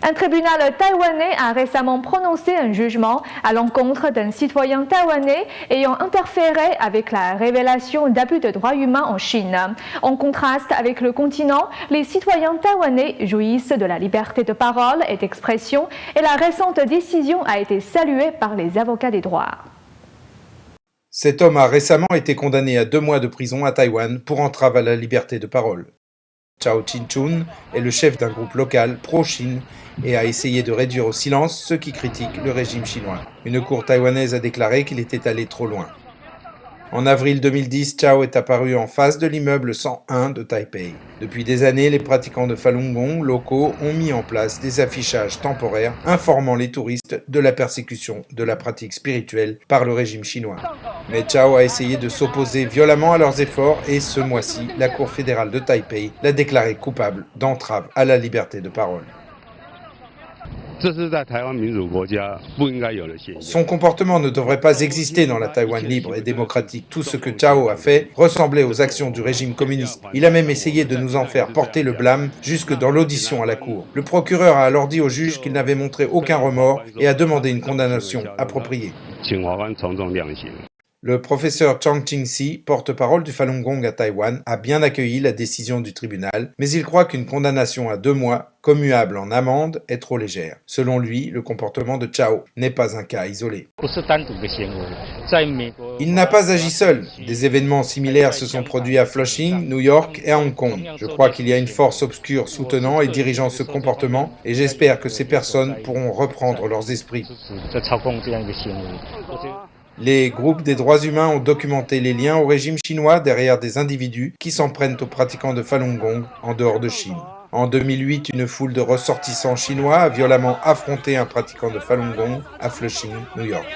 Un tribunal taïwanais a récemment prononcé un jugement à l'encontre d'un citoyen taïwanais ayant interféré avec la révélation d'abus de droits humains en Chine. En contraste avec le continent, les citoyens taïwanais jouissent de la liberté de parole et d'expression et la récente décision a été saluée par les avocats des droits. Cet homme a récemment été condamné à 2 mois de prison à Taïwan pour entrave à la liberté de parole. Chao Chin-chun est le chef d'un groupe local pro-Chine et a essayé de réduire au silence ceux qui critiquent le régime chinois. Une cour taïwanaise a déclaré qu'il était allé trop loin. En avril 2010, Chao est apparu en face de l'immeuble 101 de Taipei. Depuis des années, les pratiquants de Falun Gong locaux ont mis en place des affichages temporaires informant les touristes de la persécution de la pratique spirituelle par le régime chinois. Mais Chao a essayé de s'opposer violemment à leurs efforts et ce mois-ci, la Cour fédérale de Taipei l'a déclaré coupable d'entrave à la liberté de parole. Son comportement ne devrait pas exister dans la Taïwan libre et démocratique. Tout ce que Chao a fait ressemblait aux actions du régime communiste. Il a même essayé de nous en faire porter le blâme jusque dans l'audition à la cour. Le procureur a alors dit au juge qu'il n'avait montré aucun remords et a demandé une condamnation appropriée. Le professeur Chang Qing-si, porte-parole du Falun Gong à Taïwan, a bien accueilli la décision du tribunal, mais il croit qu'une condamnation à 2 mois, commuable en amende, est trop légère. Selon lui, le comportement de Chao n'est pas un cas isolé. Il n'a pas agi seul. Des événements similaires se sont produits à Flushing, New York et à Hong Kong. Je crois qu'il y a une force obscure soutenant et dirigeant ce comportement, et j'espère que ces personnes pourront reprendre leurs esprits. Les groupes des droits humains ont documenté les liens au régime chinois derrière des individus qui s'en prennent aux pratiquants de Falun Gong en dehors de Chine. En 2008, une foule de ressortissants chinois a violemment affronté un pratiquant de Falun Gong à Flushing, New York.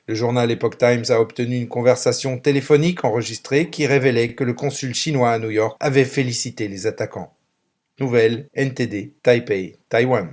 Le journal Epoch Times a obtenu une conversation téléphonique enregistrée qui révélait que le consul chinois à New York avait félicité les attaquants. Nouvelle NTD, Taipei, Taïwan.